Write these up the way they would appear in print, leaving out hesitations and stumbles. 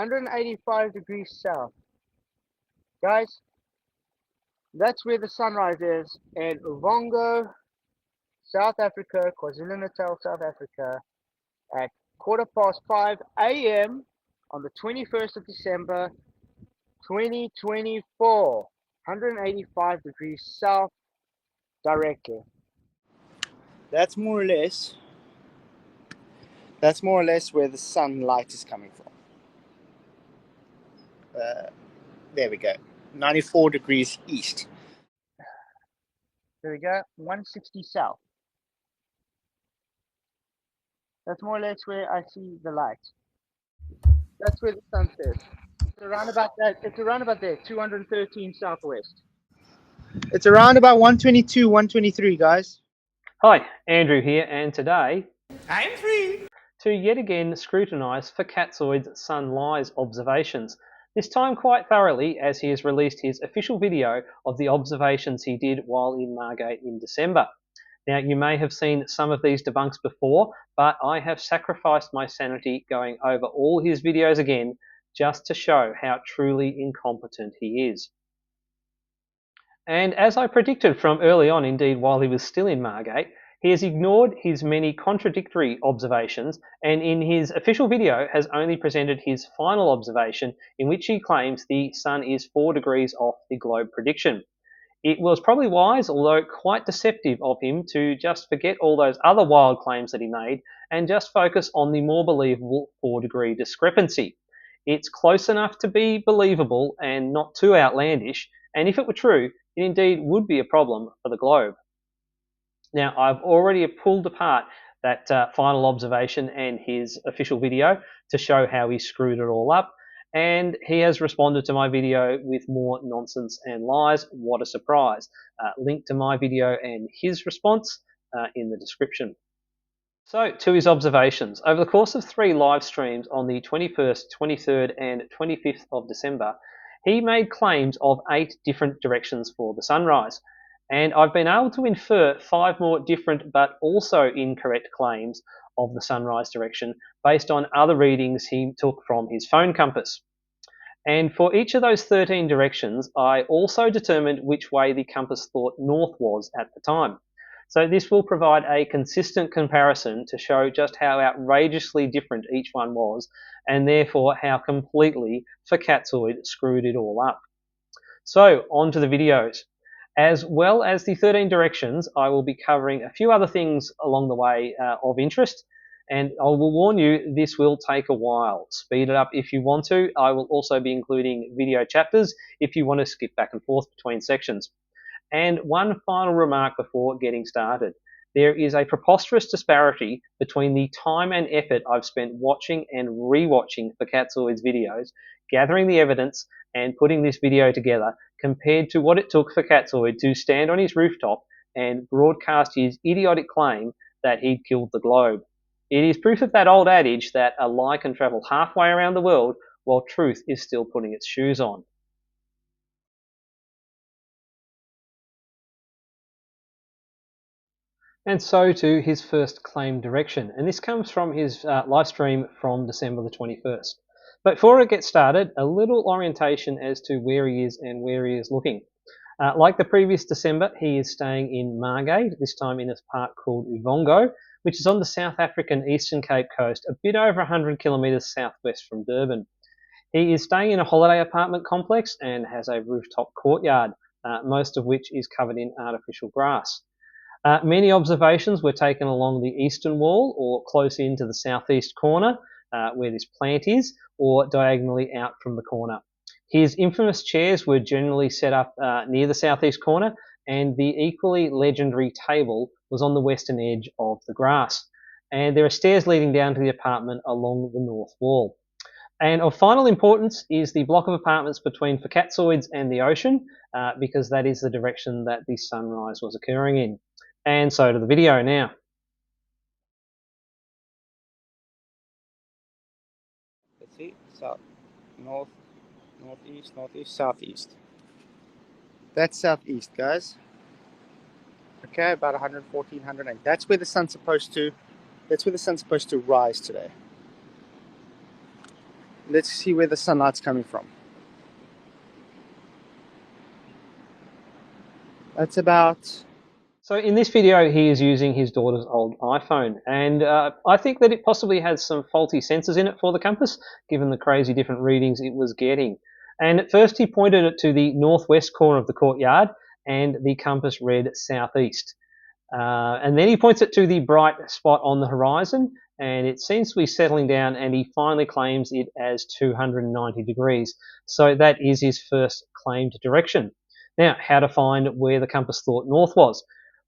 185 degrees south. Guys, that's where the sunrise is in Uvongo, South Africa, KwaZulu-Natal, South Africa, at 5:15 a.m. on the 21st of December, 2024. 185 degrees south directly. That's more or less where the sunlight is coming from. There we go. 94 degrees east. There we go. 160 south. That's more or less where I see the light. That's where the sun sets. It's around about that. It's around about there. 213 southwest. It's around about 122, 123, guys. Hi, Andrew here, and today I'm free to yet again scrutinise Fkatzoid's sun lies observations, this time quite thoroughly as he has released his official video of the observations he did while in Margate in December. Now, you may have seen some of these debunks before, but I have sacrificed my sanity going over all his videos again just to show how truly incompetent he is. And as I predicted from early on, indeed while he was still in Margate, he has ignored his many contradictory observations and in his official video has only presented his final observation in which he claims the sun is 4 degrees off the globe prediction. It was probably wise, although quite deceptive of him, to just forget all those other wild claims that he made and just focus on the more believable 4-degree discrepancy. It's close enough to be believable and not too outlandish, and if it were true, it indeed would be a problem for the globe. Now, I've already pulled apart that final observation and his official video to show how he screwed it all up, and he has responded to my video with more nonsense and lies. What a surprise. Link to my video and his response in the description. So, to his observations. Over the course of 3 live streams on the 21st, 23rd and 25th of December, he made claims of 8 different directions for the sunrise. And I've been able to infer 5 more different but also incorrect claims of the sunrise direction based on other readings he took from his phone compass. And for each of those 13 directions, I also determined which way the compass thought north was at the time. So this will provide a consistent comparison to show just how outrageously different each one was, and therefore how completely Fkatzoid screwed it all up. So, on to the videos. As well as the 13 directions, I will be covering a few other things along the way of interest, and I will warn you, this will take a while. Speed it up if you want to. I will also be including video chapters if you want to skip back and forth between sections. And one final remark before getting started. There is a preposterous disparity between the time and effort I've spent watching and re-watching Fkatzoid's videos, gathering the evidence and putting this video together, compared to what it took for Fkatzoid to stand on his rooftop and broadcast his idiotic claim that he'd killed the globe. It is proof of that old adage that a lie can travel halfway around the world while truth is still putting its shoes on. And so to his first claim direction, and this comes from his live stream from December the 21st. But before it gets started, a little orientation as to where he is and where he is looking. Like the previous December, he is staying in Margate, this time in a park called Uvongo, which is on the South African Eastern Cape coast, a bit over 100 kilometres southwest from Durban. He is staying in a holiday apartment complex and has a rooftop courtyard, most of which is covered in artificial grass. Many observations were taken along the eastern wall or close into the southeast corner where this plant is, or diagonally out from the corner. His infamous chairs were generally set up near the southeast corner, and the equally legendary table was on the western edge of the grass. And there are stairs leading down to the apartment along the north wall. And of final importance is the block of apartments between Fkatzoid's and the ocean, because that is the direction that the sunrise was occurring in. And so to the video now. Let's see, south, north, northeast, northeast, southeast. That's southeast, guys. Okay, about 114, 108. That's where the sun's supposed to rise today. Let's see where the sunlight's coming from. That's about... So in this video, he is using his daughter's old iPhone, and I think that it possibly has some faulty sensors in it for the compass, given the crazy different readings it was getting. And at first he pointed it to the northwest corner of the courtyard, and the compass read southeast. And then he points it to the bright spot on the horizon, and it seems to be settling down, and he finally claims it as 290 degrees. So that is his first claimed direction. Now, how to find where the compass thought north was?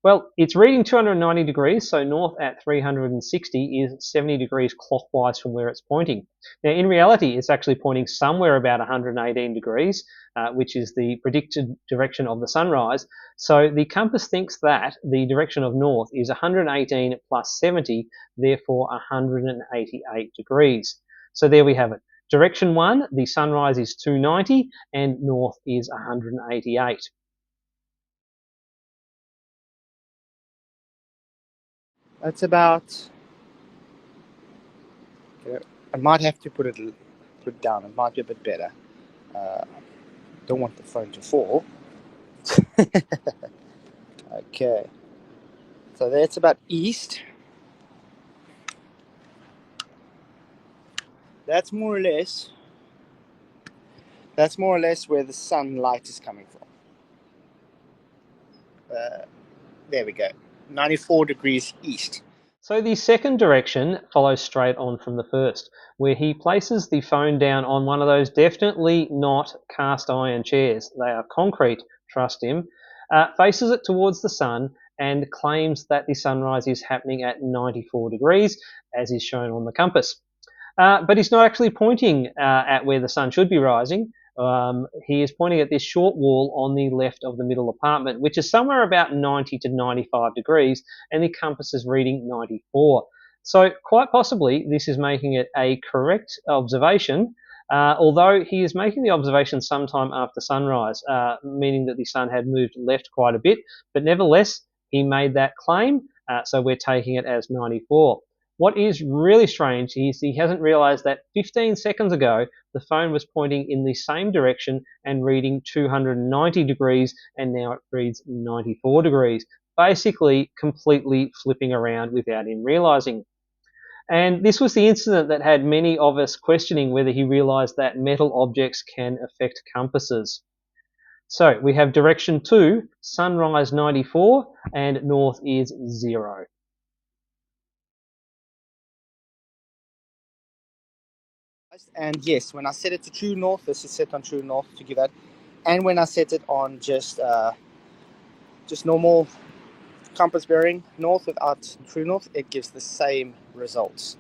Well, it's reading 290 degrees, so north at 360 is 70 degrees clockwise from where it's pointing. Now, in reality, it's actually pointing somewhere about 118 degrees, which is the predicted direction of the sunrise. So the compass thinks that the direction of north is 118 plus 70, therefore 188 degrees. So there we have it. Direction 1, the sunrise is 290 and north is 188. That's about... I might have to put it down. It might be a bit better. Don't want the phone to fall. Okay. So that's about east. That's more or less where the sunlight is coming from. There we go. 94 degrees east. So the second direction follows straight on from the first, where he places the phone down on one of those definitely not cast iron chairs. They are concrete, trust him, faces it towards the sun and claims that the sunrise is happening at 94 degrees, as is shown on the compass. But he's not actually pointing at where the sun should be rising. He is pointing at this short wall on the left of the middle apartment, which is somewhere about 90 to 95 degrees, and the compass is reading 94. So quite possibly this is making it a correct observation, although he is making the observation sometime after sunrise, meaning that the sun had moved left quite a bit, but nevertheless he made that claim, so we're taking it as 94. What is really strange is he hasn't realized that 15 seconds ago, the phone was pointing in the same direction and reading 290 degrees, and now it reads 94 degrees, basically completely flipping around without him realizing. And this was the incident that had many of us questioning whether he realized that metal objects can affect compasses. So we have direction 2, sunrise 94, and north is 0. And yes, when I set it to true north, this is set on true north to give that. And when I set it on just normal compass bearing north without true north, it gives the same results.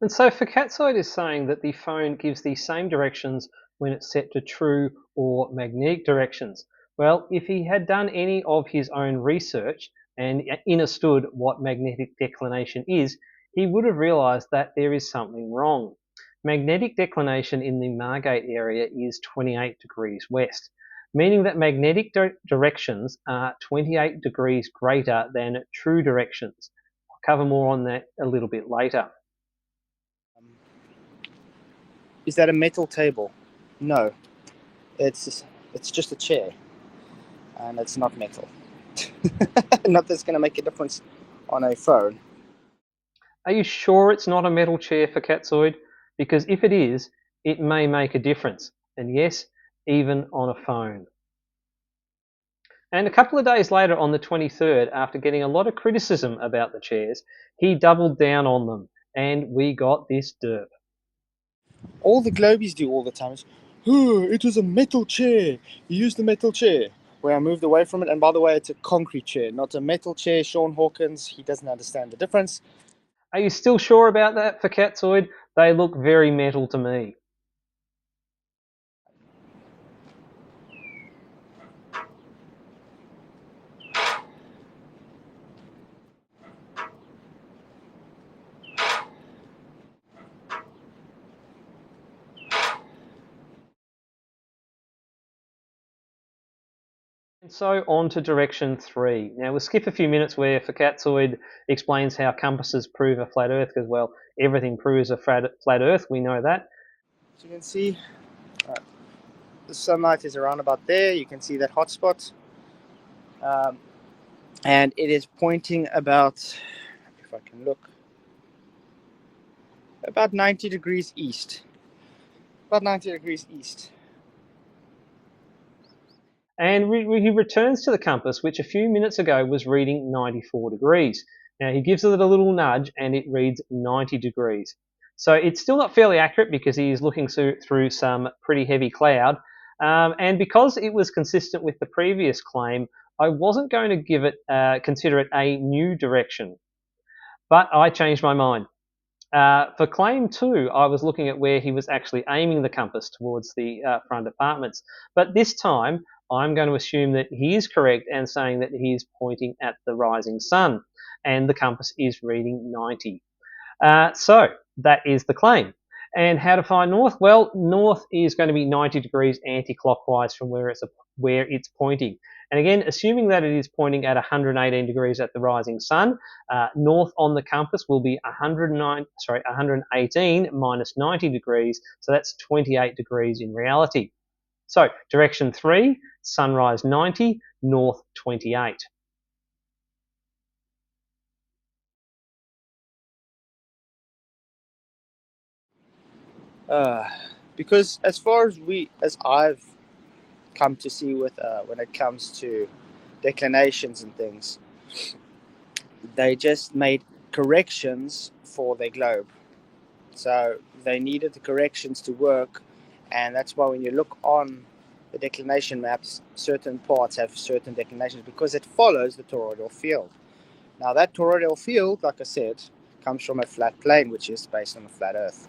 And so Fkatzoid is saying that the phone gives the same directions when it's set to true or magnetic directions. Well, if he had done any of his own research and understood what magnetic declination is, he would have realized that there is something wrong. Magnetic declination in the Margate area is 28 degrees west, meaning that magnetic directions are 28 degrees greater than true directions. I'll cover more on that a little bit later. Is that a metal table? No, it's just a chair, and it's not metal. Not that's going to make a difference on a phone. Are you sure it's not a metal chair Fkatzoid? Because if it is, it may make a difference. And yes, even on a phone. And a couple of days later, on the 23rd, after getting a lot of criticism about the chairs, he doubled down on them, and we got this derp. All the globies do all the time is, oh, it was a metal chair. You used the metal chair. Where I moved away from it, and by the way, it's a concrete chair, not a metal chair. Sean Hawkins, he doesn't understand the difference. Are you still sure about that Fkatzoid? They look very metal to me. And so on to direction 3. Now we'll skip a few minutes where Fkatzoid explains how compasses prove a flat Earth, because well, everything proves a flat Earth, we know that. As you can see, the sunlight is around about there. You can see that hot spot. And it is pointing about, if I can look, about 90 degrees east. About 90 degrees east. And he returns to the compass, which a few minutes ago was reading 94 degrees. Now he gives it a little nudge and it reads 90 degrees. So it's still not fairly accurate because he is looking through some pretty heavy cloud. And because it was consistent with the previous claim, I wasn't going to give it, consider it a new direction. But I changed my mind. For claim 2, I was looking at where he was actually aiming the compass towards the front apartments. But this time, I'm going to assume that he is correct and saying that he is pointing at the rising sun and the compass is reading 90. So that is the claim. And how to find north? Well, north is going to be 90 degrees anti-clockwise from where it's pointing. And again, assuming that it is pointing at 118 degrees at the rising sun, north on the compass will be 118 minus 90 degrees, so that's 28 degrees in reality. So direction 3, sunrise 90, north 28. Because as far as I've come to see with when it comes to declinations and things, they just made corrections for their globe. So they needed the corrections to work, and that's why when you look on the declination maps, certain parts have certain declinations because it follows the toroidal field. Now that toroidal field, like I said, comes from a flat plane, which is based on a flat Earth.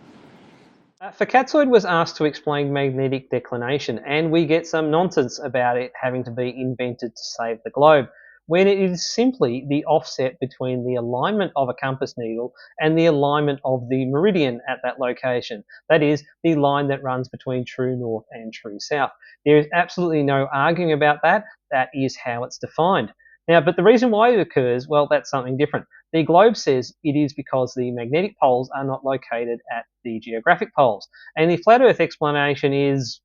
Fkatzoid was asked to explain magnetic declination, and we get some nonsense about it having to be invented to save the globe, when it is simply the offset between the alignment of a compass needle and the alignment of the meridian at that location. That is, the line that runs between true north and true south. There is absolutely no arguing about that. That is how it's defined. Now, but the reason why it occurs, well, that's something different. The globe says it is because the magnetic poles are not located at the geographic poles. And the flat Earth explanation is,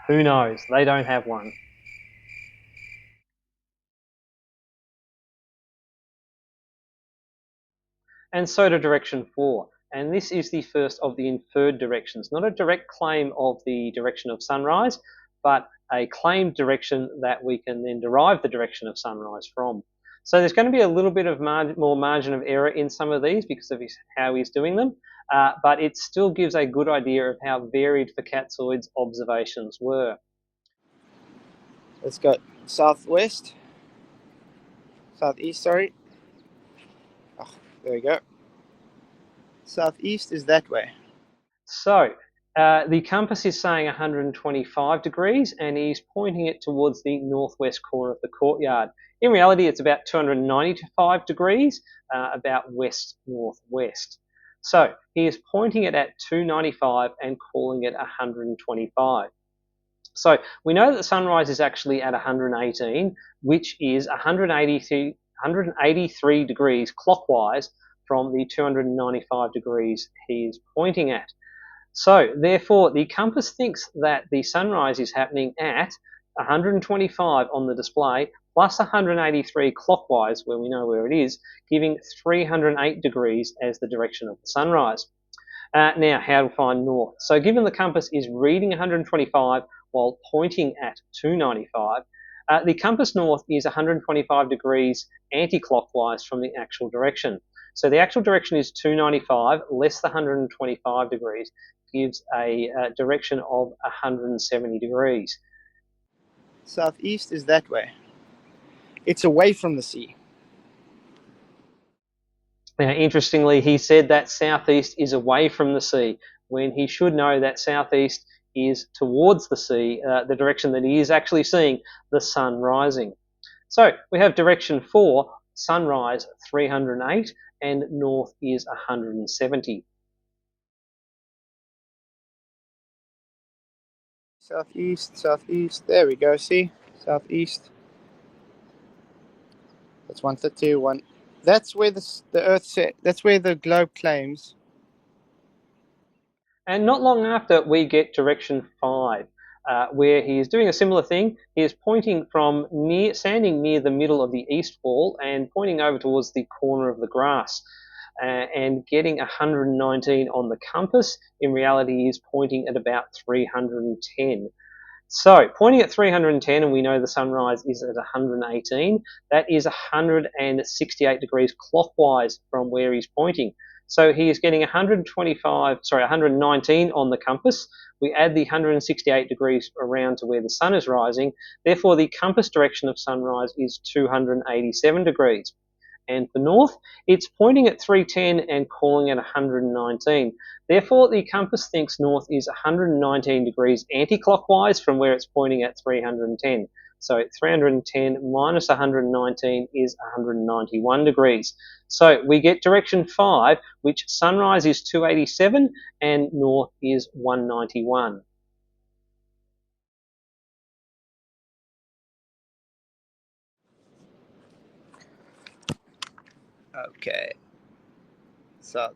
who knows? They don't have one. And so to direction 4. And this is the first of the inferred directions, not a direct claim of the direction of sunrise, but a claimed direction that we can then derive the direction of sunrise from. So there's going to be a little bit of more margin of error in some of these because of how he's doing them, but it still gives a good idea of how varied Fkatzoid's observations were. Let's go southeast, sorry. Oh, there we go. Southeast is that way. So the compass is saying 125 degrees and he's pointing it towards the northwest corner of the courtyard. In reality, it's about 295 degrees, about west-northwest. So he is pointing it at 295 and calling it 125. So we know that the sunrise is actually at 118, which is 183 degrees clockwise from the 295 degrees he is pointing at. So therefore, the compass thinks that the sunrise is happening at 125 on the display plus 183 clockwise, where we know where it is, giving 308 degrees as the direction of the sunrise. Now, how to find north? So given the compass is reading 125 while pointing at 295, the compass north is 125 degrees anti-clockwise from the actual direction. So the actual direction is 295 less the 125 degrees gives a direction of 170 degrees. Southeast is that way. It's away from the sea. Now, interestingly, he said that southeast is away from the sea, when he should know that southeast is towards the sea, the direction that he is actually seeing the sun rising. So we have direction 4, sunrise 308, and north is 170. Southeast. There we go. See, southeast. That's 132. One. That's where the Earth set. That's where the globe claims. And not long after, we get direction 5, where he is doing a similar thing. He is pointing from standing near the middle of the east wall and pointing over towards the corner of the grass. And getting 119 on the compass. In reality, he is pointing at about 310. So pointing at 310, and we know the sunrise is at 118, that is 168 degrees clockwise from where he's pointing. So he is getting 119 on the compass. We add the 168 degrees around to where the sun is rising. Therefore, the compass direction of sunrise is 287 degrees. And for north, it's pointing at 310 and calling at 119. Therefore, the compass thinks north is 119 degrees anti-clockwise from where it's pointing at 310. So 310 minus 119 is 191 degrees. So we get direction 5, which sunrise is 287 and north is 191. Okay. So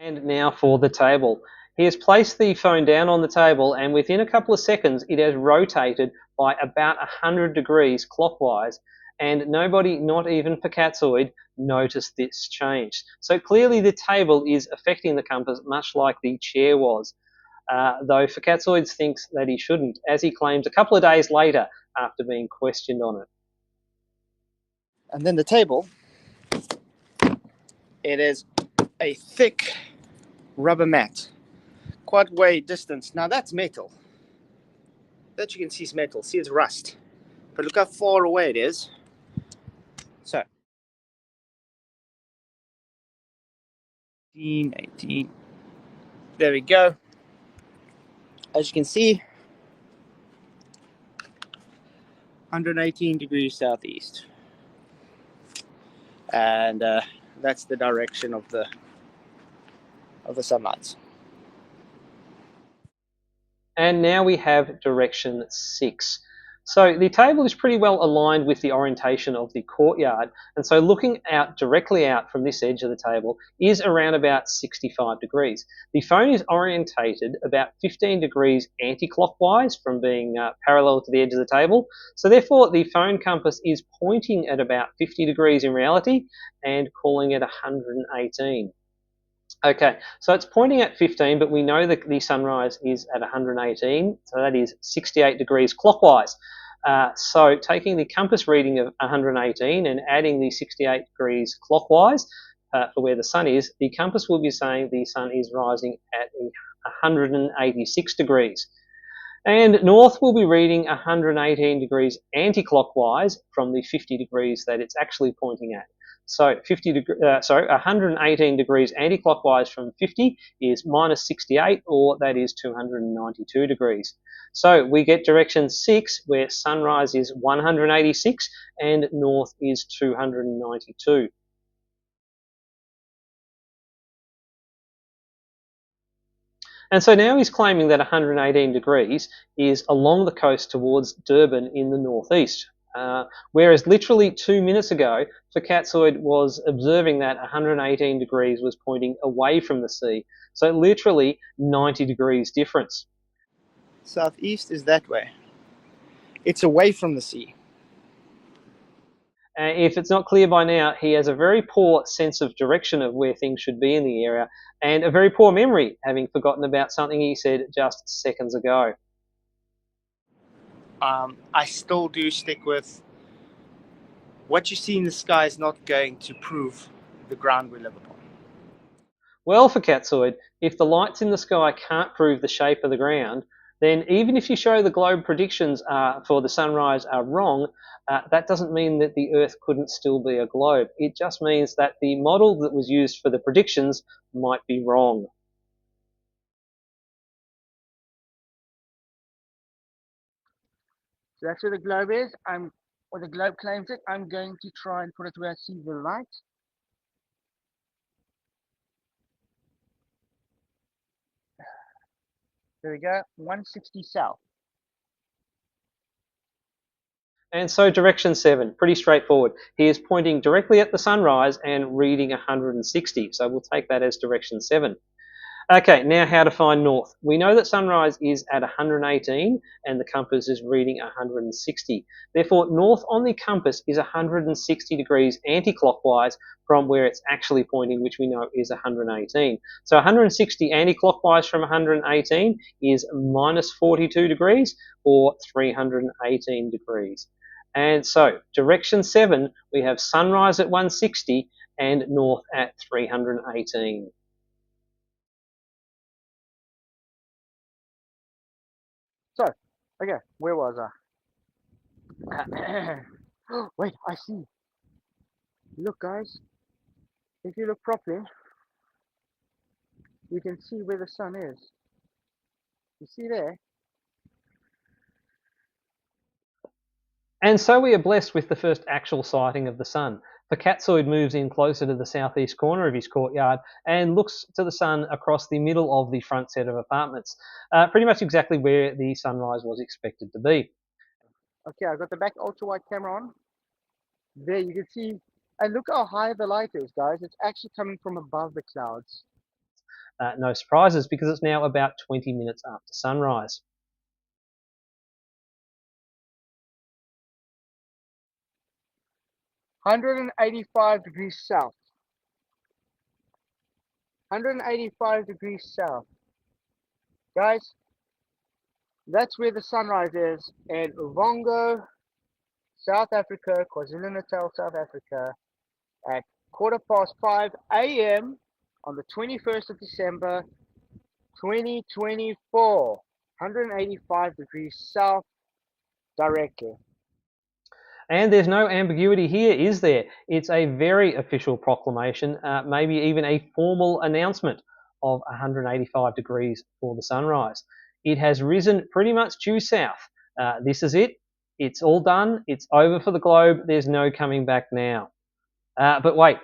And now for the table. He has placed the phone down on the table, and within a couple of seconds, it has rotated by about 100 degrees clockwise, and nobody, not even Fkatzoid, noticed this change. So clearly the table is affecting the compass much like the chair was, though Fkatzoid thinks that he shouldn't, as he claims a couple of days later after being questioned on it. and then the table, it is a thick rubber mat, quite way distance. Now that's metal. That you can see is metal. See, it's rust. But look how far away it is. So 18. There we go. As you can see, 118 degrees southeast, and that's the direction of the sunlight. And now we have direction 6. So the table is pretty well aligned with the orientation of the courtyard, and so looking out directly out from this edge of the table is around about 65 degrees. The phone is orientated about 15 degrees anti-clockwise from being parallel to the edge of the table, so therefore the phone compass is pointing at about 50 degrees in reality and calling it 118. Okay, so it's pointing at 15, but we know that the sunrise is at 118, so that is 68 degrees clockwise. So taking the compass reading of 118 and adding the 68 degrees clockwise for where the sun is, the compass will be saying the sun is rising at 186 degrees. And north will be reading 118 degrees anti-clockwise from the 50 degrees that it's actually pointing at. So 118 degrees anti-clockwise from 50 is minus 68, or that is 292 degrees. So we get direction 6, where sunrise is 186 and north is 292. And so now he's claiming that 118 degrees is along the coast towards Durban in the northeast. Whereas literally 2 minutes ago, Fkatzoid was observing that 118 degrees was pointing away from the sea. So literally 90 degrees difference. Southeast is that way. It's away from the sea. If it's not clear by now, he has a very poor sense of direction of where things should be in the area and a very poor memory, having forgotten about something he said just seconds ago. I still do stick with what you see in the sky is not going to prove the ground we live upon. Well, Fkatzoid, if the lights in the sky can't prove the shape of the ground, then even if you show the globe predictions for the sunrise are wrong, that doesn't mean that the Earth couldn't still be a globe. It just means that the model that was used for the predictions might be wrong. So that's where the globe is. Or the globe claims it. I'm going to try and put it where I see the light. There we go. 160 south. And so direction 7, pretty straightforward. He is pointing directly at the sunrise and reading 160. So we'll take that as direction 7. Okay, now how to find north. We know that sunrise is at 118 and the compass is reading 160. Therefore, north on the compass is 160 degrees anti-clockwise from where it's actually pointing, which we know is 118. So 160 anti-clockwise from 118 is minus 42 degrees or 318 degrees. And so direction 7, we have sunrise at 160 and north at 318. So, okay, where was I? Wait, I see. Look, guys. If you look properly, you can see where the sun is. You see there? And so we are blessed with the first actual sighting of the sun. Fkatzoid moves in closer to the southeast corner of his courtyard and looks to the sun across the middle of the front set of apartments, pretty much exactly where the sunrise was expected to be. Okay, I got the back ultra wide camera on. There you can see, and look how high the light is, guys. It's actually coming from above the clouds. No surprises because it's now about 20 minutes after sunrise. 185 degrees south. 185 degrees south. Guys, that's where the sunrise is in Uvongo, South Africa, KwaZulu-Natal, South Africa, at 5:15 a.m. on the 21st of December, 2024. 185 degrees south directly. And there's no ambiguity here, is there? It's a very official proclamation, maybe even a formal announcement of 185 degrees for the sunrise. It has risen pretty much due south. This is it. It's all done. It's over for the globe. There's no coming back now. But wait,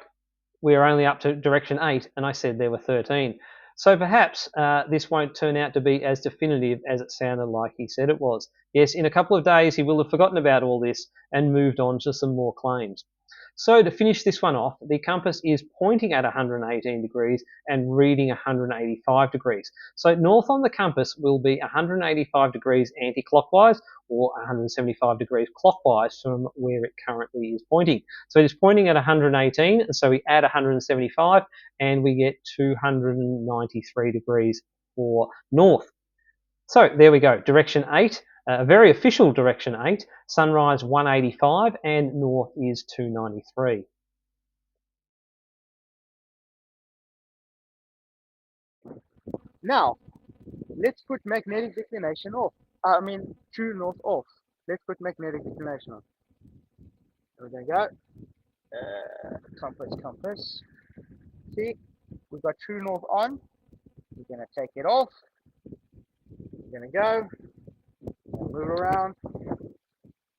we're only up to direction 8, and I said there were 13. So perhaps this won't turn out to be as definitive as it sounded like he said it was. Yes, in a couple of days he will have forgotten about all this and moved on to some more claims. So to finish this one off, the compass is pointing at 118 degrees and reading 185 degrees. So north on the compass will be 185 degrees anti-clockwise or 175 degrees clockwise from where it currently is pointing. So it is pointing at 118, and so we add 175 and we get 293 degrees for north. So there we go, direction 8, a very official direction 8, sunrise 185 and north is 293. Now, let's put magnetic declination off. True north off. Let's put magnetic declination on. There we go. Compass. See, we've got true north on. We're going to take it off. We're going to go. Move around.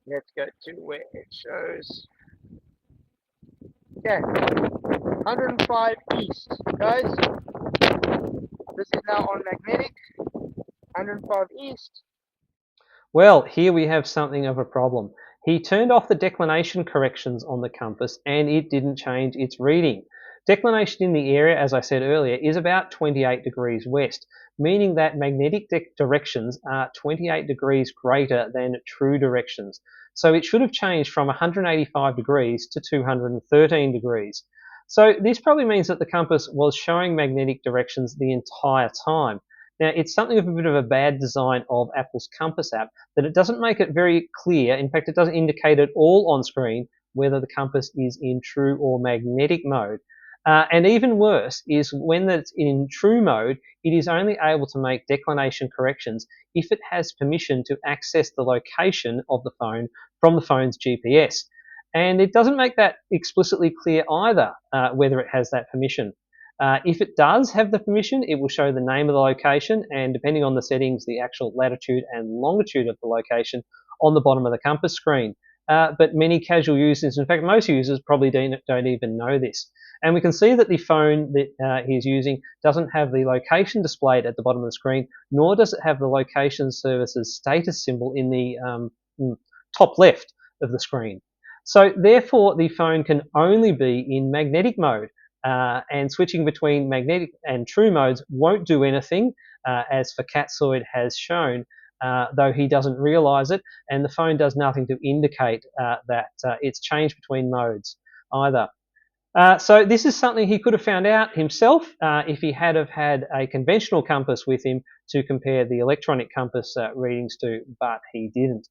Let's go to where it shows. Okay. 105 east. Guys, this is now on magnetic. 105 east. Well, here we have something of a problem. He turned off the declination corrections on the compass and it didn't change its reading. Declination in the area, as I said earlier, is about 28 degrees west, meaning that magnetic directions are 28 degrees greater than true directions. So it should have changed from 185 degrees to 213 degrees. So this probably means that the compass was showing magnetic directions the entire time. Now, it's something of a bit of a bad design of Apple's Compass app that it doesn't make it very clear. In fact, it doesn't indicate at all on screen whether the compass is in true or magnetic mode. And even worse is when it's in true mode, it is only able to make declination corrections if it has permission to access the location of the phone from the phone's GPS. And it doesn't make that explicitly clear either, whether it has that permission. If it does have the permission, it will show the name of the location and, depending on the settings, the actual latitude and longitude of the location on the bottom of the compass screen. But many casual users, in fact most users, probably don't even know this. And we can see that the phone that he's using doesn't have the location displayed at the bottom of the screen, nor does it have the location services status symbol in the top left. of the screen. So therefore, the phone can only be in magnetic mode, and switching between magnetic and true modes won't do anything, as Fkatzoid has shown, though he doesn't realise it, and the phone does nothing to indicate that it's changed between modes either. So this is something he could have found out himself if he had have had a conventional compass with him to compare the electronic compass readings to, but he didn't.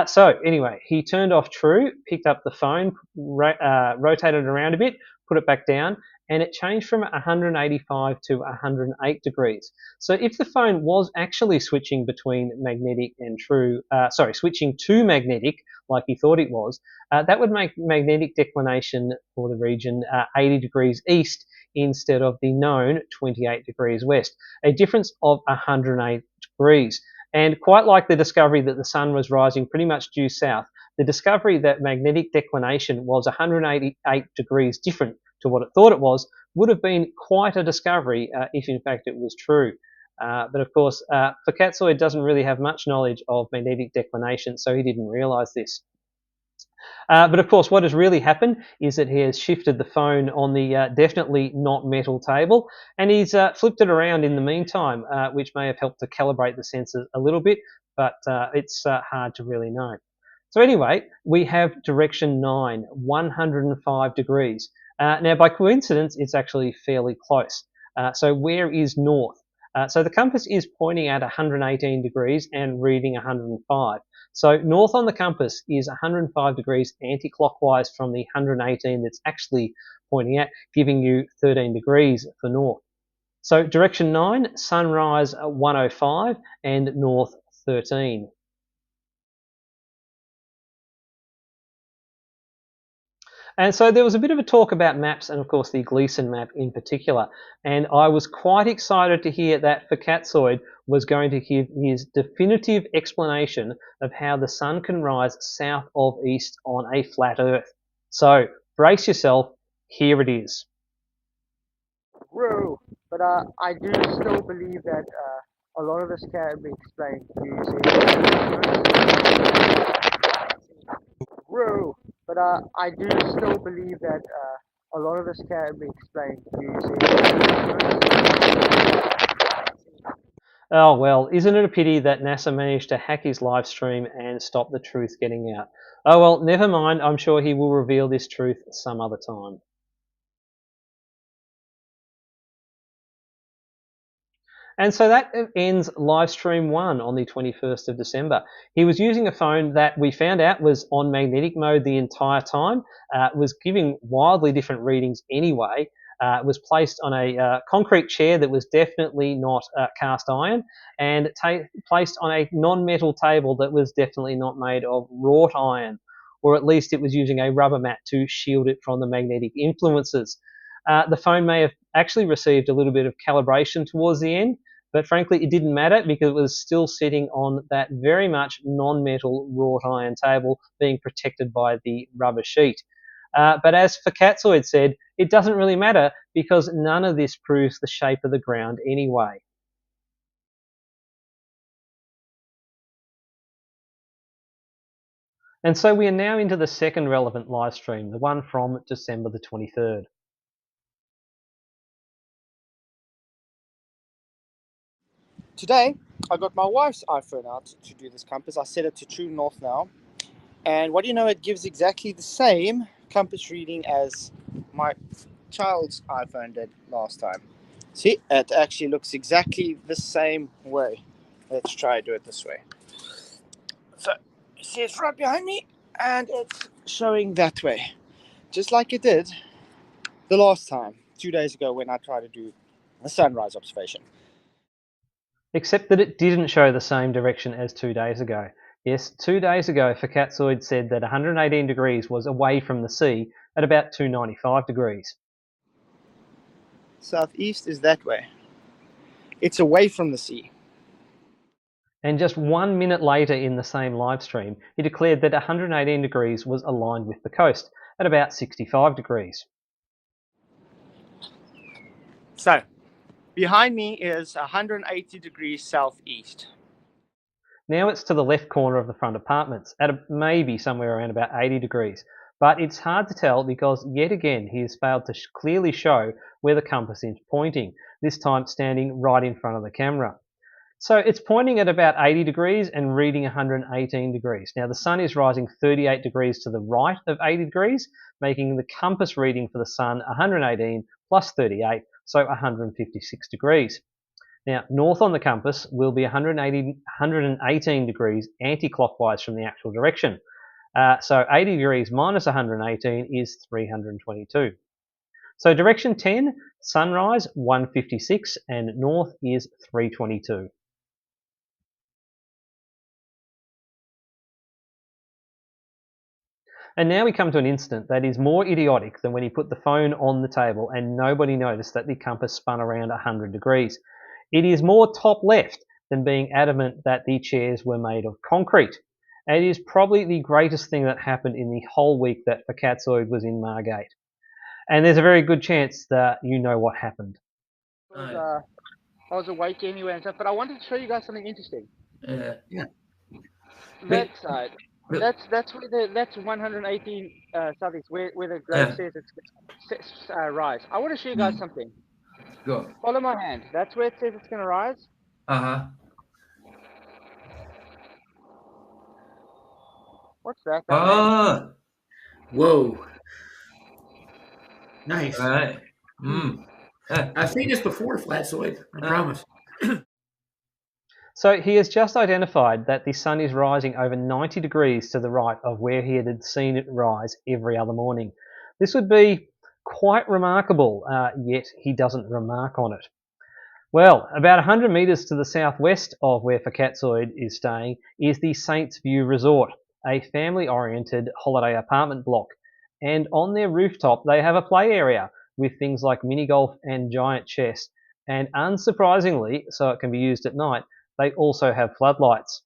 So anyway, he turned off true, picked up the phone, rotated it around a bit, put it back down, and it changed from 185 to 108 degrees. So if the phone was actually switching between magnetic and true, switching to magnetic like he thought it was, that would make magnetic declination for the region 80 degrees east instead of the known 28 degrees west, a difference of 108 degrees. And quite like the discovery that the sun was rising pretty much due south, the discovery that magnetic declination was 188 degrees different to what it thought it was would have been quite a discovery if in fact it was true. But of course, Fkatzoid doesn't really have much knowledge of magnetic declination, so he didn't realise this. But of course, what has really happened is that he has shifted the phone on the definitely not metal table, and he's flipped it around in the meantime, which may have helped to calibrate the sensors a little bit, but it's hard to really know. So anyway, we have direction 9, 105 degrees. Now, by coincidence, it's actually fairly close. So where is north? So the compass is pointing at 118 degrees and reading 105. So north on the compass is 105 degrees anti-clockwise from the 118 that's actually pointing at, giving you 13 degrees for north. So direction 9, sunrise 105 and north 13. And so there was a bit of a talk about maps and, of course, the Gleason map in particular. And I was quite excited to hear that Fkatzoid was going to give his definitive explanation of how the sun can rise south of east on a flat Earth. So brace yourself, here it is. Whoa! But I do still believe that a lot of this can be explained using. Whoa! But I do still believe that a lot of this can be explained using. Oh, well, isn't it a pity that NASA managed to hack his live stream and stop the truth getting out? Oh, well, never mind. I'm sure he will reveal this truth some other time. And so that ends live stream 1 on the 21st of December. He was using a phone that we found out was on magnetic mode the entire time, was giving wildly different readings anyway, was placed on a concrete chair that was definitely not cast iron, and placed on a non-metal table that was definitely not made of wrought iron, or at least it was using a rubber mat to shield it from the magnetic influences. The phone may have actually received a little bit of calibration towards the end, but frankly, it didn't matter because it was still sitting on that very much non-metal wrought iron table being protected by the rubber sheet. But as Fkatzoid said, it doesn't really matter because none of this proves the shape of the ground anyway. And so we are now into the second relevant live stream, the one from December the 23rd. Today, I got my wife's iPhone out to do this compass. I set it to true north now. And what do you know, it gives exactly the same compass reading as my child's iPhone did last time. See, it actually looks exactly the same way. Let's try to do it this way. So, see, it's right behind me, and it's showing that way. Just like it did the last time, 2 days ago, when I tried to do a sunrise observation. Except that it didn't show the same direction as 2 days ago. Yes, 2 days ago, Fkatzoid said that 118 degrees was away from the sea at about 295 degrees. Southeast is that way. It's away from the sea. And just 1 minute later in the same live stream, he declared that 118 degrees was aligned with the coast at about 65 degrees. So, behind me is 180 degrees southeast. Now it's to the left corner of the front apartments, at maybe somewhere around about 80 degrees. But it's hard to tell because yet again he has failed to clearly show where the compass is pointing, this time standing right in front of the camera. So it's pointing at about 80 degrees and reading 118 degrees. Now the sun is rising 38 degrees to the right of 80 degrees, making the compass reading for the sun 118 plus 38, so 156 degrees. Now, north on the compass will be 118 degrees anti-clockwise from the actual direction. So 80 degrees minus 118 is 322. So direction 10, sunrise 156 and north is 322. And now we come to an incident that is more idiotic than when he put the phone on the table and nobody noticed that the compass spun around 100 degrees. It is more top left than being adamant that the chairs were made of concrete. It is probably the greatest thing that happened in the whole week that Fkatzoid was in Margate. And there's a very good chance that you know what happened. I was awake anyway and stuff, but I wanted to show you guys something interesting. Yeah. That side. That's where that's 118 southeast, where the globe says it's rise. I want to show you guys something. Go. Follow my hand. That's where it says it's gonna rise. What's that? Oh. Whoa. Nice. All right. I've seen this before, Fkatzoid. I promise. So he has just identified that the sun is rising over 90 degrees to the right of where he had seen it rise every other morning. This would be quite remarkable, yet he doesn't remark on it. Well, about 100 metres to the southwest of where Fkatzoid is staying is the Saints View Resort, a family-oriented holiday apartment block. And on their rooftop, they have a play area with things like mini golf and giant chess. And unsurprisingly, so it can be used at night, they also have floodlights,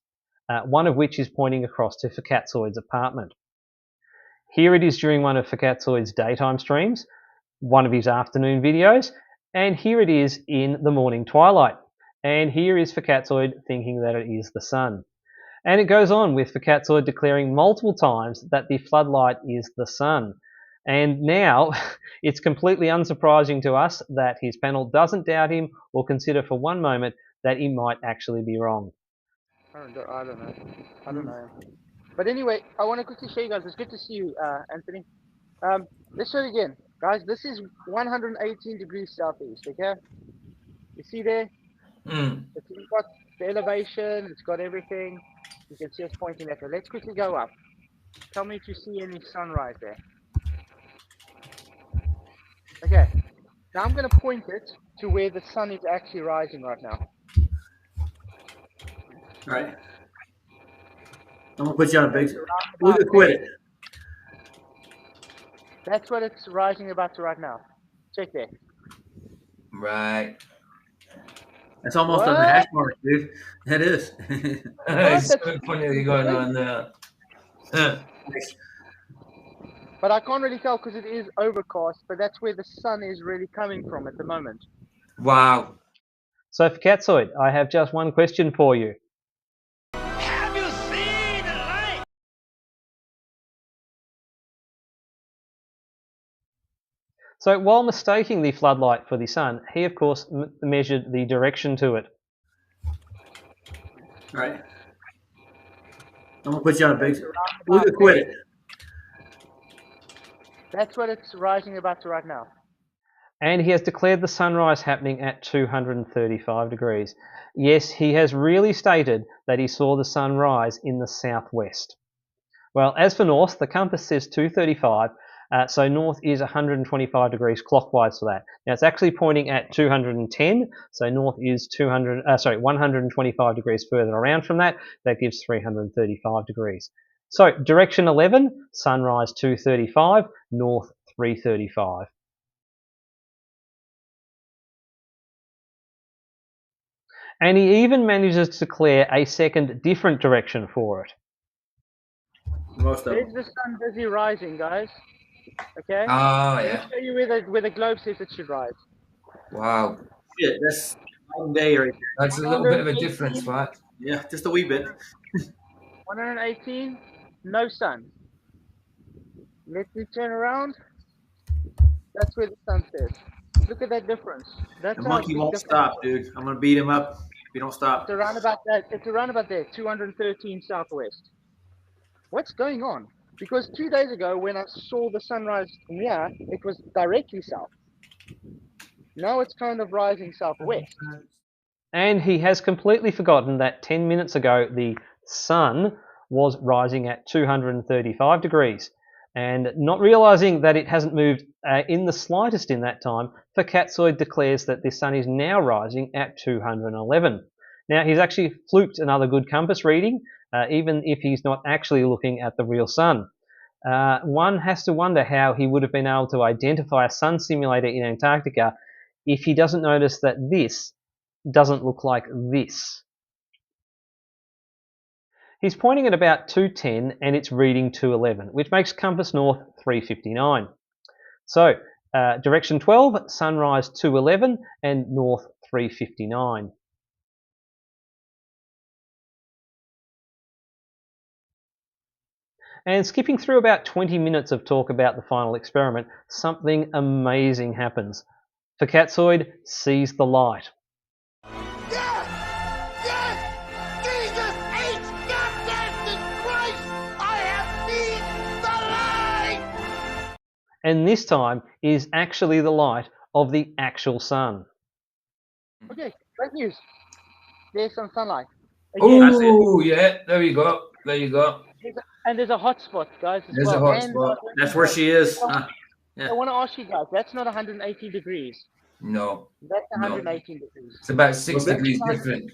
one of which is pointing across to Fkatzoid's apartment. Here it is during one of Fkatzoid's daytime streams, one of his afternoon videos, and here it is in the morning twilight. And here is Fkatzoid thinking that it is the sun. And it goes on with Fkatzoid declaring multiple times that the floodlight is the sun. And now it's completely unsurprising to us that his panel doesn't doubt him or consider for one moment that he might actually be wrong. I don't know. But anyway, I want to quickly show you guys. It's good to see you, Anthony. Let's show it again. Guys, this is 118 degrees southeast, okay? You see there? It's got the elevation, it's got everything. You can see us pointing that way. Let's quickly go up. Tell me if you see any sunrise there. Okay, now I'm going to point it to where the sun is actually rising right now. All right. I'm going to put you on a big... We'll just quit it. That's what it's rising about to right now. Check there. Right. That's almost on the hash mark, dude. That is. It's so funny going on there. Nice. But I can't really tell because it is overcast, but that's where the sun is really coming from at the moment. Wow. So Fkatzoid, I have just one question for you. Have you seen the light? So while mistaking the floodlight for the sun, he of course measured the direction to it. All right. I'm going to put you on a big... We'll just quit it. That's what it's rising about to right now. And he has declared the sunrise happening at 235 degrees. Yes, he has really stated that he saw the sun rise in the southwest. Well, as for north, the compass says 235, so north is 125 degrees clockwise for that. Now it's actually pointing at 210, so north is 125 degrees further around from that. That gives 335 degrees. So direction 11, sunrise 235, north 335. And he even manages to declare a second different direction for it. Most of There's them. the sun busy rising, guys. Okay? Oh, Let me yeah. show you where the globe says it should rise. Wow. Shit, that's one day right there. That's a little bit of a difference, right? Yeah, just a wee bit. 118, no sun. Let me turn around. That's where the sun says. Look at that difference. That's The how monkey big won't difference. stop, dude. I'm gonna beat him up if you don't stop. It's around about that. It's around about there, 213 southwest. What's going on? Because 2 days ago, when I saw the sunrise from here, it was directly south. Now it's kind of rising southwest. And he has completely forgotten that 10 minutes ago the sun was rising at 235 degrees. And not realizing that it hasn't moved in the slightest in that time, Fkatzoid declares that the sun is now rising at 211. Now, he's actually fluked another good compass reading, even if he's not actually looking at the real sun. One has to wonder how he would have been able to identify a sun simulator in Antarctica if he doesn't notice that this doesn't look like this. He's pointing at about 210 and it's reading 211, which makes compass north 359. So, direction 12, sunrise 211 and north 359. And skipping through about 20 minutes of talk about the final experiment, something amazing happens. Fkatzoid sees the light. Yes! Yes! Jesus H. Goddamn Christ! I have seen the light! And this time is actually the light of the actual sun. Okay, great news. There's some sunlight. Again, Oh, yeah. There you go. There you go. there's a hot spot, guys, as There's well. a hot And spot. That's where she is. I want to ask you guys, that's not 180 degrees. No. That's No. 118 degrees. It's about 6 Well, degrees different.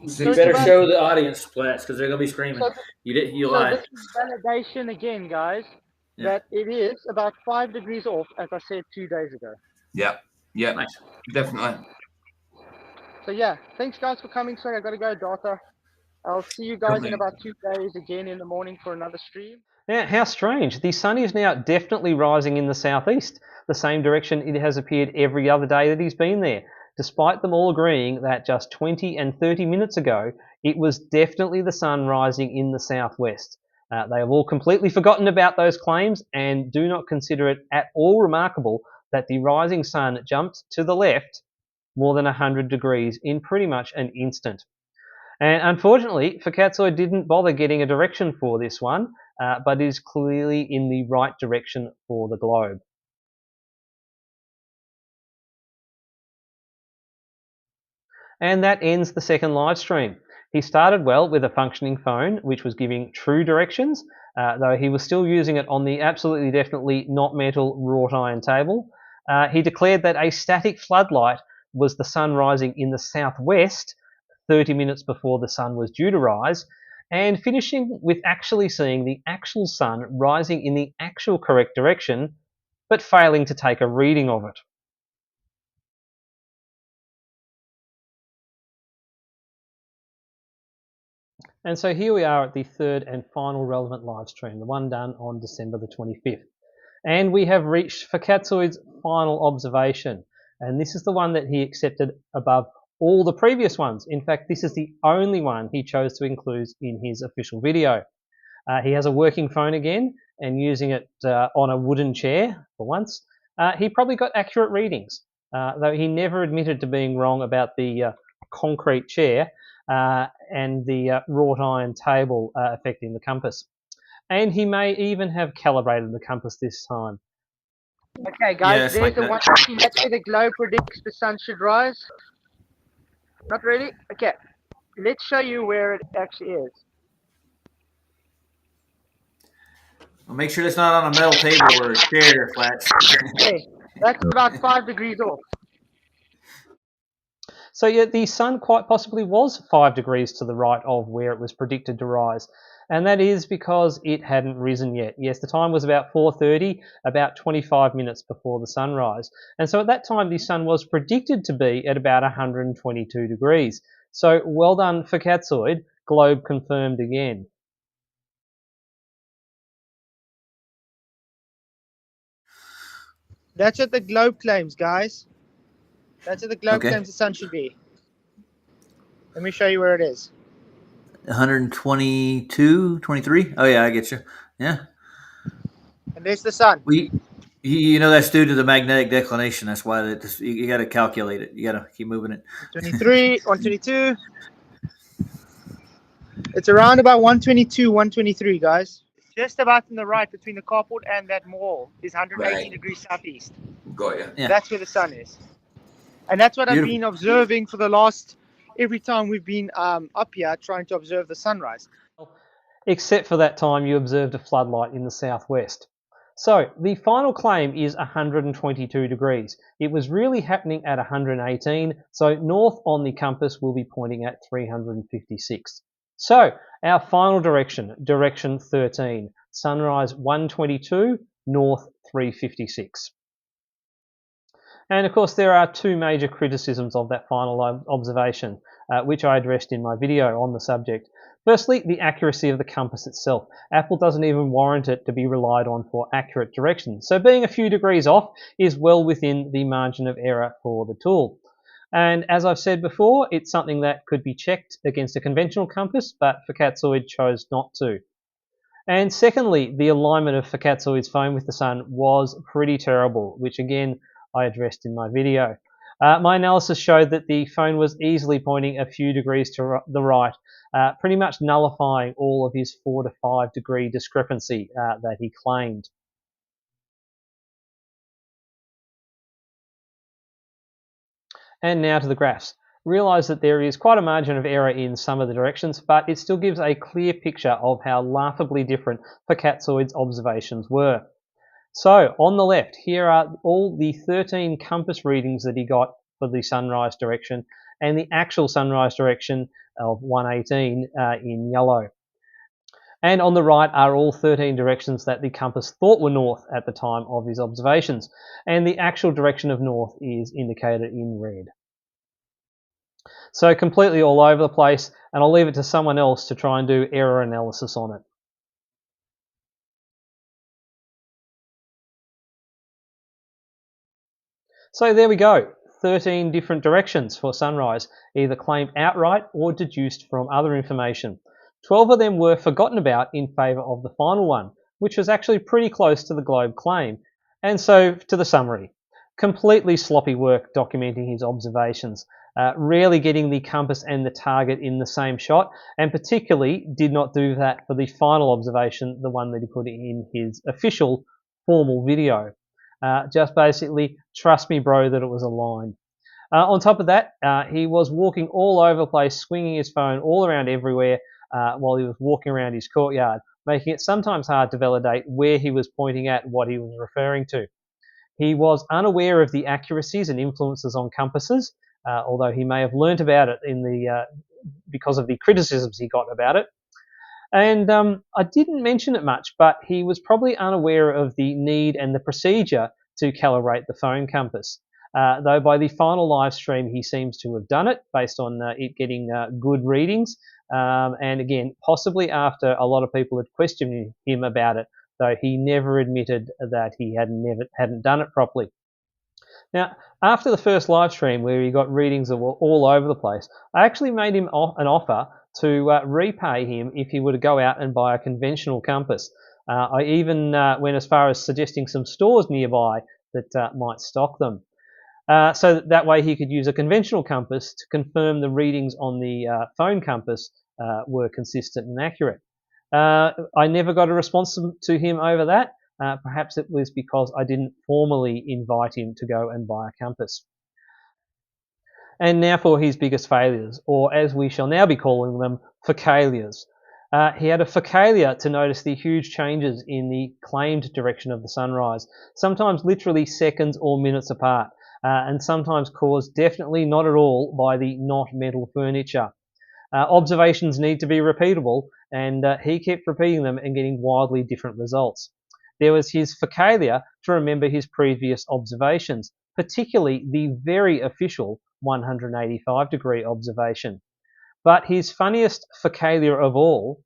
You better show the audience, Splats, because they're gonna be screaming. So, You so lied. this is validation again, guys, Yeah. that it is about 5 degrees off, as I said 2 days ago. Yeah. Yeah. Nice. Definitely. So yeah, thanks guys for coming. Sorry, I got to go, daughter. I'll see you guys in about 2 days again in the morning for another stream. Now, how strange. The sun is now definitely rising in the southeast, the same direction it has appeared every other day that he's been there, despite them all agreeing that just 20 and 30 minutes ago, it was definitely the sun rising in the southwest. They have all completely forgotten about those claims and do not consider it at all remarkable that the rising sun jumped to the left more than 100 degrees in pretty much an instant. And unfortunately, Fkatzoid didn't bother getting a direction for this one, but is clearly in the right direction for the globe. And that ends the second live stream. He started well with a functioning phone, which was giving true directions, though he was still using it on the absolutely definitely not metal wrought iron table. He declared that a static floodlight was the sun rising in the southwest 30 minutes before the sun was due to rise, and finishing with actually seeing the actual sun rising in the actual correct direction, but failing to take a reading of it. And so here we are at the third and final relevant live stream, the one done on December the 25th. And we have reached Fkatzoid's final observation. And this is the one that he accepted above all the previous ones. In fact, this is the only one he chose to include in his official video. He has a working phone again and using it on a wooden chair for once. He probably got accurate readings, though he never admitted to being wrong about the concrete chair and the wrought iron table affecting the compass. And he may even have calibrated the compass this time. Okay, guys, Yes, there's like the that. 118. That's where the globe predicts the sun should rise. Not really? Okay, let's show you where it actually is. Well, make sure it's not on a metal table or a chair, Flats. Okay, that's about 5 degrees off. So yeah, the sun quite possibly was 5 degrees to the right of where it was predicted to rise. And that is because it hadn't risen yet. Yes, the time was about 4:30, about 25 minutes before the sunrise. And so at that time, the sun was predicted to be at about 122 degrees. So well done, Fkatzoid. Globe confirmed again. That's what the globe claims, guys. That's what the globe claims the sun should be. Let me show you where it is. 122, 23. Oh yeah, I get you. Yeah. And there's the sun. You know that's due to the magnetic declination. That's why you got to calculate it. You got to keep moving it. 123, 122. It's around about 122, 123, guys. Just about in the right between the carport and that mall is 118 Right. degrees southeast. Got you. Yeah. That's where the sun is. And that's what Beautiful. I've been observing for the last, every time we've been up here trying to observe the sunrise. Except for that time you observed a floodlight in the southwest. So the final claim is 122 degrees. It was really happening at 118, so north on the compass will be pointing at 356. So our final direction, direction 13, sunrise 122, north 356. And of course, there are two major criticisms of that final observation, which I addressed in my video on the subject. Firstly, the accuracy of the compass itself. Apple doesn't even warrant it to be relied on for accurate direction. So being a few degrees off is well within the margin of error for the tool. And as I've said before, it's something that could be checked against a conventional compass, but Fkatzoid chose not to. And secondly, the alignment of Fkatzoid's phone with the sun was pretty terrible, which again, I addressed in my video. My analysis showed that the phone was easily pointing a few degrees to the right, pretty much nullifying all of his 4 to 5 degree discrepancy that he claimed. And now to the graphs. Realise that there is quite a margin of error in some of the directions, but it still gives a clear picture of how laughably different Fkatzoid's observations were. So on the left, here are all the 13 compass readings that he got for the sunrise direction and the actual sunrise direction of 118 in yellow. And on the right are all 13 directions that the compass thought were north at the time of his observations. And the actual direction of north is indicated in red. So completely all over the place, and I'll leave it to someone else to try and do error analysis on it. So there we go, 13 different directions for sunrise, either claimed outright or deduced from other information. 12 of them were forgotten about in favour of the final one, which was actually pretty close to the globe claim. And so to the summary. Completely sloppy work documenting his observations, rarely getting the compass and the target in the same shot, and particularly did not do that for the final observation, the one that he put in his official formal video. Just basically, trust me, bro, that it was a line. On top of that, he was walking all over the place, swinging his phone all around everywhere while he was walking around his courtyard, making it sometimes hard to validate where he was pointing at, what he was referring to. He was unaware of the accuracies and influences on compasses, although he may have learnt about it because of the criticisms he got about it. And I didn't mention it much, but he was probably unaware of the need and the procedure to calibrate the phone compass. Though by the final live stream, he seems to have done it based on it getting good readings. And again, possibly after a lot of people had questioned him about it, though he never admitted that he hadn't done it properly. Now, after the first live stream where he got readings that were all over the place, I actually made him an offer to repay him if he were to go out and buy a conventional compass. I even went as far as suggesting some stores nearby that might stock them. So that way he could use a conventional compass to confirm the readings on the phone compass were consistent and accurate. I never got a response to him over that. Perhaps it was because I didn't formally invite him to go and buy a compass. And now for his biggest failures, or as we shall now be calling them, facalias. He had a facalia to notice the huge changes in the claimed direction of the sunrise, sometimes literally seconds or minutes apart, and sometimes caused definitely not at all by the not metal furniture. Observations need to be repeatable, and he kept repeating them and getting wildly different results. There was his facalia to remember his previous observations, particularly the very official 185 degree observation. But his funniest facalia of all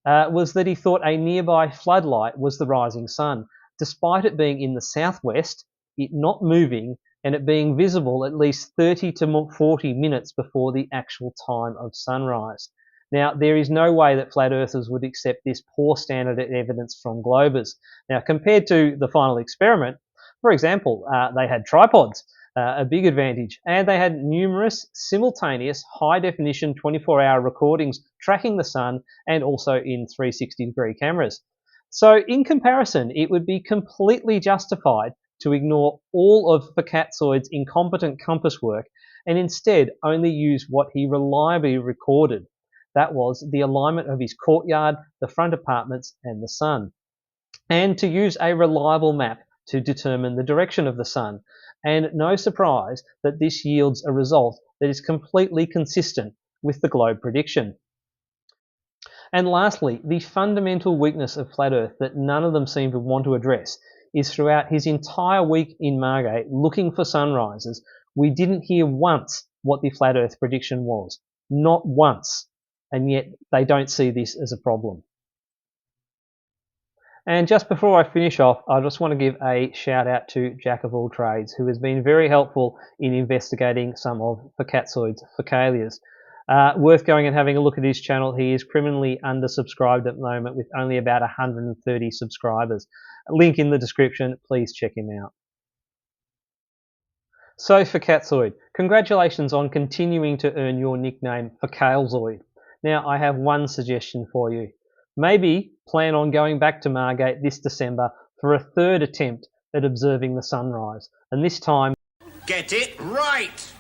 was that he thought a nearby floodlight was the rising sun, despite it being in the southwest, it not moving, and it being visible at least 30 to 40 minutes before the actual time of sunrise. Now, there is no way that flat earthers would accept this poor standard of evidence from globers. Now, compared to the final experiment, for example, they had tripods, a big advantage, and they had numerous simultaneous high-definition 24-hour recordings tracking the sun and also in 360-degree cameras. So in comparison, it would be completely justified to ignore all of Fkatzoid's incompetent compass work and instead only use what he reliably recorded. That was the alignment of his courtyard, the front apartments, and the sun. And to use a reliable map to determine the direction of the sun. And no surprise that this yields a result that is completely consistent with the globe prediction. And lastly, the fundamental weakness of Flat Earth that none of them seem to want to address is throughout his entire week in Margate looking for sunrises, we didn't hear once what the Flat Earth prediction was. Not once. And yet they don't see this as a problem. And just before I finish off, I just want to give a shout out to Jack of all trades, who has been very helpful in investigating some of Fkatzoid's fecalias. Worth going and having a look at his channel. He is criminally undersubscribed at the moment with only about 130 subscribers. Link in the description, please check him out. So Fkatzoid, congratulations on continuing to earn your nickname Fkatzoid. Now I have one suggestion for you. Maybe plan on going back to Margate this December for a third attempt at observing the sunrise, and this time Get it right!